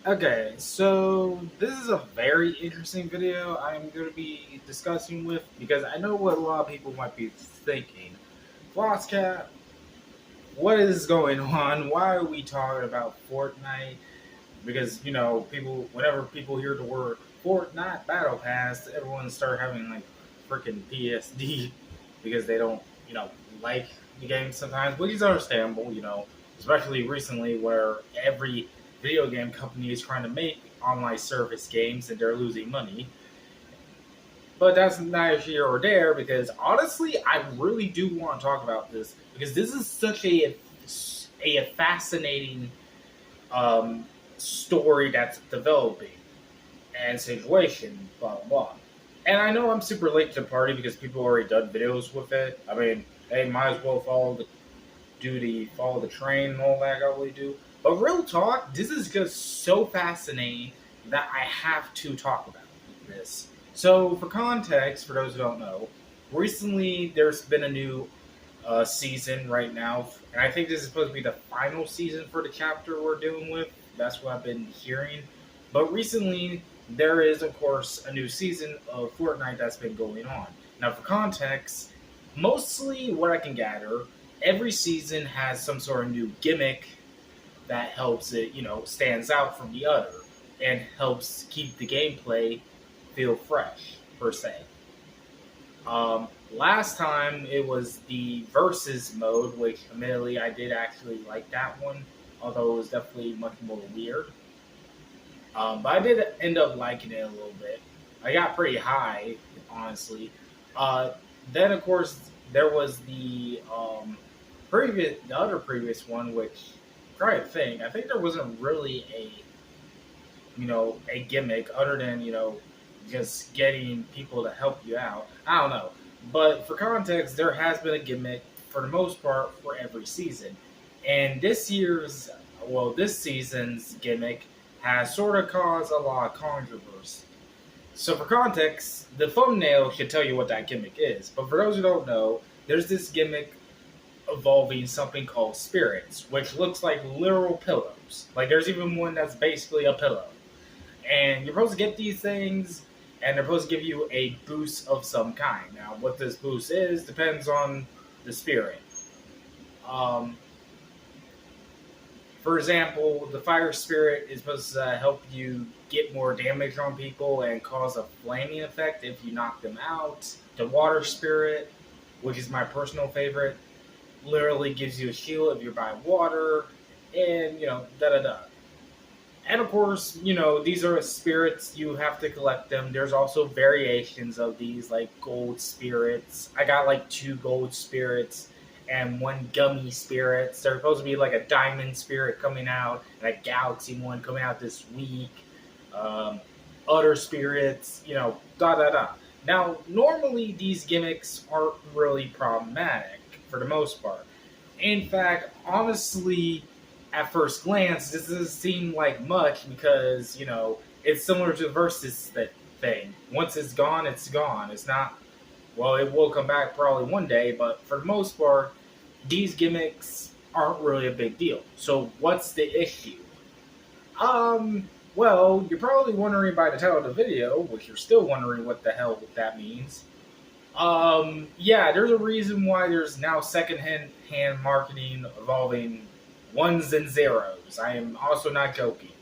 Okay, so this is a very interesting video I'm going to be discussing with because I know what a lot of people might be thinking. Flosscat, what is going on? Why are we talking about Fortnite? Because people, whenever people hear the word Fortnite Battle Pass, everyone start having like freaking PSD because they don't, like the game sometimes, which is understandable. Especially recently where every video game company is trying to make online service games and they're losing money. But that's neither here or there because honestly, I really do want to talk about this because this is such a fascinating um, story that's developing and situation, blah blah blah. And I know I'm super late to the party because people already done videos with it. I mean, hey, might as well follow the train and all that I gotta really do. But real talk, this is just so fascinating that I have to talk about this. So, for context, for those who don't know, recently there's been a new season right now, and I think this is supposed to be the final season for the chapter we're dealing with. That's what I've been hearing. But recently, there is, of course, a new season of Fortnite that's been going on. Now, for context, mostly what I can gather, every season has some sort of new gimmick that helps it, stands out from the other and helps keep the gameplay feel fresh, per se. Last time it was the versus mode, which admittedly I did actually like that one, although it was definitely much more weird. But I did end up liking it a little bit. I got pretty high, honestly. Uh, then of course there was the other previous one, which I'm trying to think. I think there wasn't really a gimmick other than just getting people to help you out. I don't know, but for context, there has been a gimmick for the most part for every season, and this season's gimmick has sort of caused a lot of controversy. So for context, the thumbnail should tell you what that gimmick is. But for those who don't know, there's this gimmick involving something called spirits, which looks like literal pillows. Like there's even one that's basically a pillow and you're supposed to get these things, and they're supposed to give you a boost of some kind. Now, what this boost is depends on the spirit. Um, for example, the fire spirit is supposed to help you get more damage on people and cause a flaming effect if you knock them out. The water spirit, which is my personal favorite, literally gives you a shield if you're by water, and da da da. And of course, these are spirits. You have to collect them. There's also variations of these, like gold spirits. I got like two gold spirits and one gummy spirits. There's supposed to be like a diamond spirit coming out and a galaxy one coming out this week. Um, Other spirits, da da da. Now, normally these gimmicks aren't really problematic for the most part. In fact, honestly, at first glance, this doesn't seem like much because it's similar to the versus thing. Once it's gone, it's gone. It's not. Well, it will come back probably one day, but for the most part, these gimmicks aren't really a big deal. So, what's the issue? Well, you're probably wondering by the title of the video, which you're still wondering what the hell that means. Yeah, there's a reason why there's now second hand marketing involving ones and zeros. I am also not joking.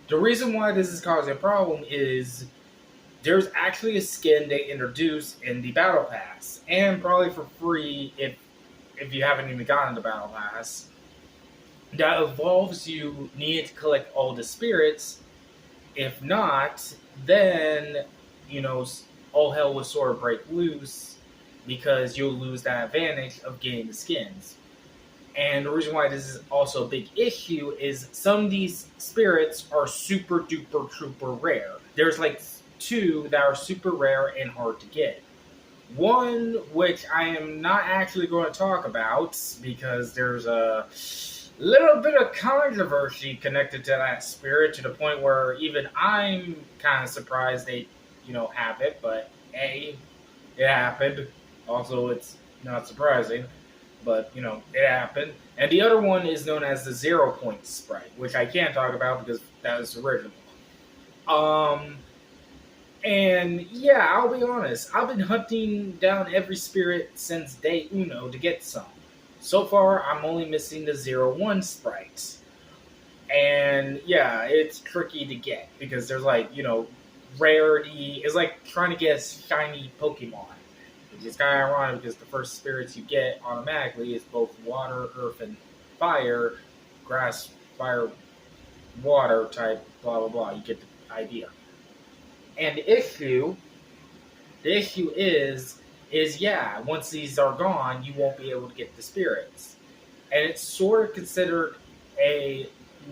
The reason why this is causing a problem is there's actually a skin they introduced in the battle pass, and probably for free if you haven't even gotten the battle pass. That involves you needing to collect all the spirits. If not, then you know all hell will sort of break loose because you'll lose that advantage of getting the skins. And the reason why this is also a big issue is some of these spirits are super duper trooper rare. There's like two that are super rare and hard to get. One, which I am not actually going to talk about because there's a little bit of controversy connected to that spirit to the point where even I'm kind of surprised they, have it. But hey, it happened. Also, it's not surprising, but it happened. And the other one is known as the 0 point sprite, which I can't talk about because that was original. Um, and yeah, I'll be honest. I've been hunting down every spirit since day uno to get some. So far, I'm only missing the 0 1 sprites. And yeah, it's tricky to get because there's like, rarity. It's like trying to get a shiny Pokemon. Which is kind of ironic because the first spirits you get automatically is both water, earth, and fire, grass, fire, water type, blah, blah, blah. You get the idea. And the issue is yeah, once these are gone, you won't be able to get the spirits. And it's sort of considered a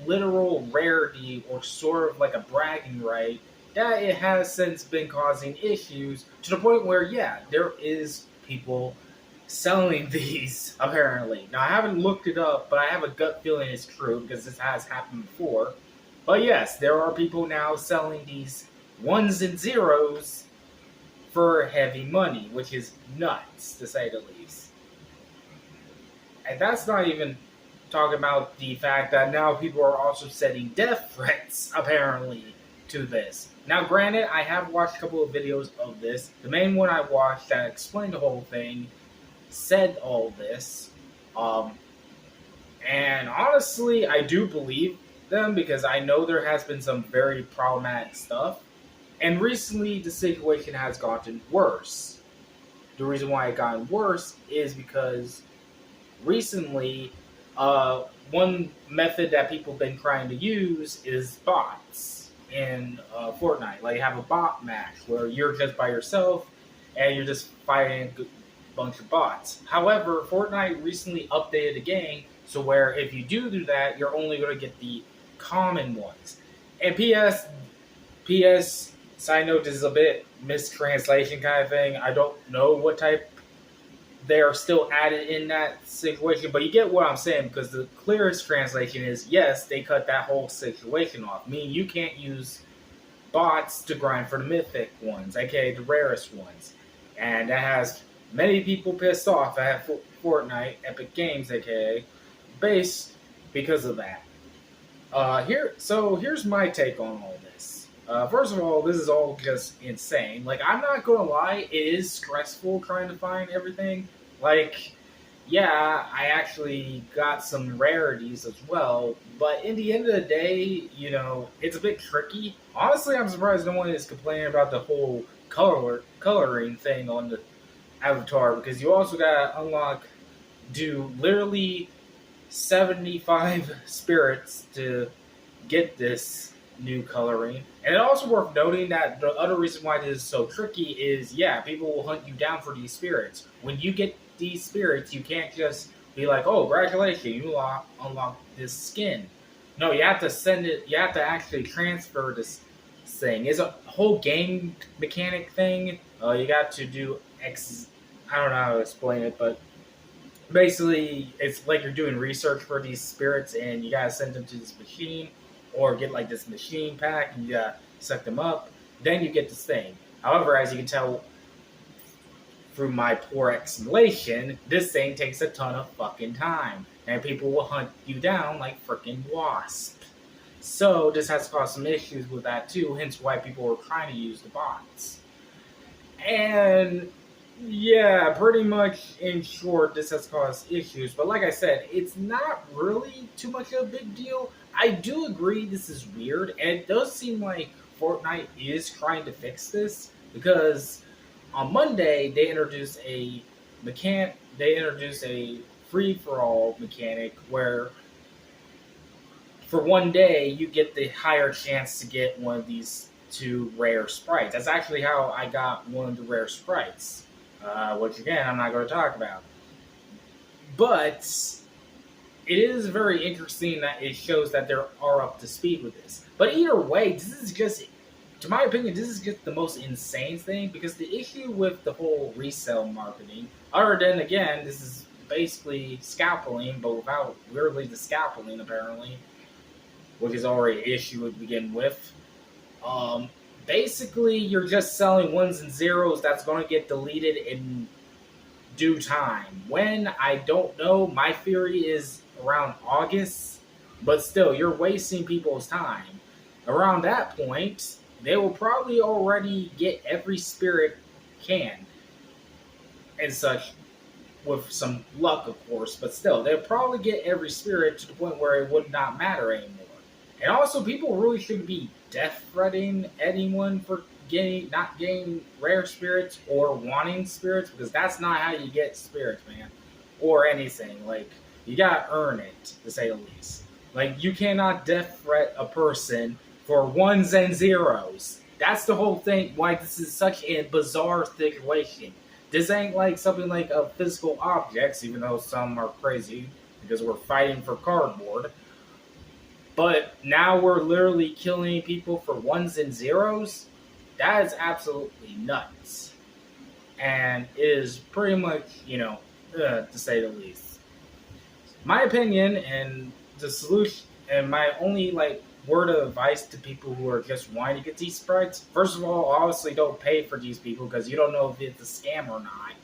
literal rarity or sort of like a bragging right that it has since been causing issues to the point where, yeah, there is people selling these apparently. Now, I haven't looked it up, but I have a gut feeling it's true because this has happened before. But yes, there are people now selling these ones and zeros for heavy money, which is nuts to say the least. And that's not even talking about the fact that now people are also setting death threats, apparently, to this. Now, granted, I have watched a couple of videos of this. The main one I watched that explained the whole thing said all this. Um, and honestly, I do believe them because I know there has been some very problematic stuff. And recently, the situation has gotten worse. The reason why it gotten worse is because recently, one method that people have been trying to use is bots in Fortnite. Like, you have a bot match where you're just by yourself and you're just fighting a bunch of bots. However, Fortnite recently updated the game so where if you do that, you're only going to get the common ones. And P.S. Side note, this is a bit mistranslation kind of thing. I don't know what type they are still added in that situation, but you get what I'm saying because the clearest translation is yes, they cut that whole situation off. Meaning you can't use bots to grind for the mythic ones, aka the rarest ones, and that has many people pissed off at Fortnite, Epic Games, aka Base, because of that. Here's my take on all this. First of all, this is all just insane. Like, I'm not gonna lie, it is stressful trying to find everything. Like, yeah, I actually got some rarities as well, but in the end of the day, it's a bit tricky. Honestly, I'm surprised no one is complaining about the whole coloring thing on the avatar because you also gotta do literally 75 spirits to get this new coloring. And it's also worth noting that the other reason why this is so tricky is, yeah, people will hunt you down for these spirits. When you get these spirits, you can't just be like, oh, congratulations, you unlock this skin. No, you have to send it, you have to actually transfer this thing. It's a whole game mechanic thing. You got to do I don't know how to explain it, but basically it's like you're doing research for these spirits and you gotta send them to this machine or get like this machine pack and you gotta suck them up, then you get this thing. However, as you can tell through my poor explanation, this thing takes a ton of fucking time and people will hunt you down like freaking wasp. So this has caused some issues with that too, hence why people were trying to use the bots. And yeah, pretty much in short, this has caused issues. But like I said, it's not really too much of a big deal. I do agree this is weird, and it does seem like Fortnite is trying to fix this because on Monday they introduced they introduced a free for all mechanic where for one day you get the higher chance to get one of these two rare sprites. That's actually how I got one of the rare sprites. Which again I'm not going to talk about. But it is very interesting that it shows that they are up to speed with this. But either way, this is just, to my opinion, this is just the most insane thing because the issue with the whole resale marketing, other than again, this is basically scalping, but without weirdly the scalping apparently, which is already an issue to begin with. Basically, you're just selling ones and zeros that's going to get deleted in due time. When, I don't know. My theory is around August, but still, you're wasting people's time. Around that point, they will probably already get every spirit can and such with some luck, of course, but still, they'll probably get every spirit to the point where it would not matter anymore. And also, people really shouldn't be death threatening anyone for not getting rare spirits or wanting spirits because that's not how you get spirits, man, or anything. Like you gotta earn it, to say the least. Like you cannot death threat a person for ones and zeros. That's the whole thing. Why this is such a bizarre situation. This ain't like something like a physical objects, even though some are crazy because we're fighting for cardboard. But now we're literally killing people for ones and zeros. That is absolutely nuts, and is pretty much to say the least. My opinion and the solution, and my only word of advice to people who are just wanting to get these sprites. First of all, obviously don't pay for these people because you don't know if it's a scam or not.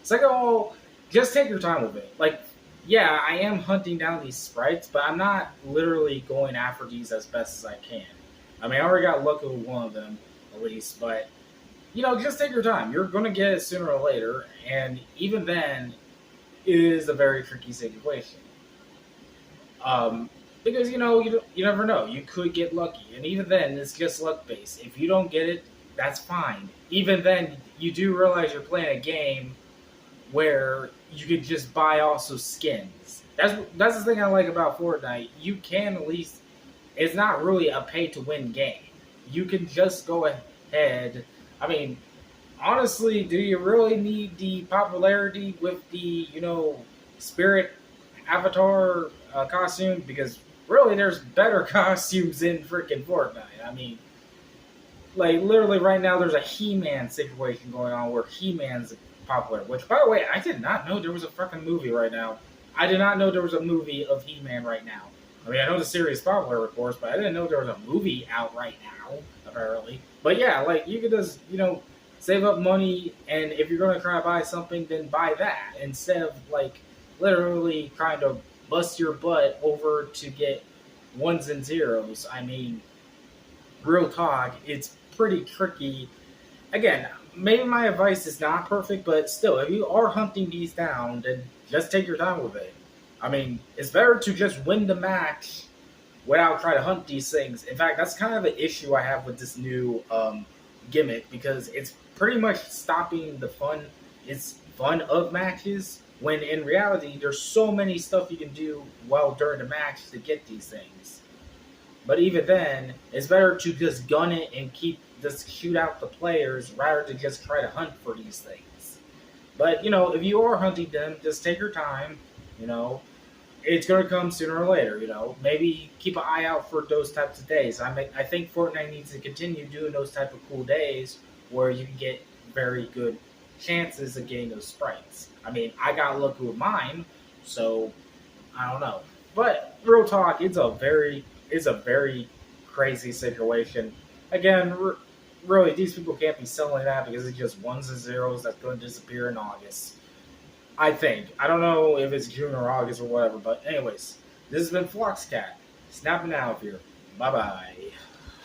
Second of all, just take your time with it. Like, yeah, I am hunting down these sprites, but I'm not literally going after these as best as I can. I mean, I already got lucky with one of them, at least, but, just take your time. You're going to get it sooner or later, and even then, it is a very tricky situation. Because, you never know. You could get lucky, and even then, it's just luck-based. If you don't get it, that's fine. Even then, you do realize you're playing a game where you could just buy also skins. That's the thing I like about Fortnite. You can at least. It's not really a pay to win game. You can just go ahead. I mean, honestly, do you really need the popularity with the spirit avatar costume? Because really, there's better costumes in freaking Fortnite. I mean, like literally right now, there's a He-Man situation going on where He-Man's popular. Which, by the way, I did not know there was a fucking movie right now. I did not know there was a movie of He-Man right now. I mean, I know the series is popular, of course, but I didn't know there was a movie out right now, apparently. But yeah, like, you could just, save up money, and if you're going to try to buy something, then buy that, instead of, literally trying to bust your butt over to get ones and zeros. I mean, real talk, it's pretty tricky. Again, maybe my advice is not perfect, but still, if you are hunting these down, then just take your time with it. I mean, it's better to just win the match without trying to hunt these things. In fact, that's kind of an issue I have with this new gimmick because it's pretty much stopping the fun. It's fun of matches when in reality there's so many stuff you can do while during the match to get these things. But even then, it's better to just gun it and just shoot out the players rather than just try to hunt for these things. But if you are hunting them, just take your time. You know, it's going to come sooner or later. Maybe keep an eye out for those types of days. I think Fortnite needs to continue doing those type of cool days where you can get very good chances of getting those sprites. I mean, I got lucky with mine, so I don't know. But real talk, it's a very crazy situation. Again, really, these people can't be selling that because it's just ones and zeros that's going to disappear in August. I think. I don't know if it's June or August or whatever, but anyways, this has been Floxcat. Snapping out here. Bye-bye.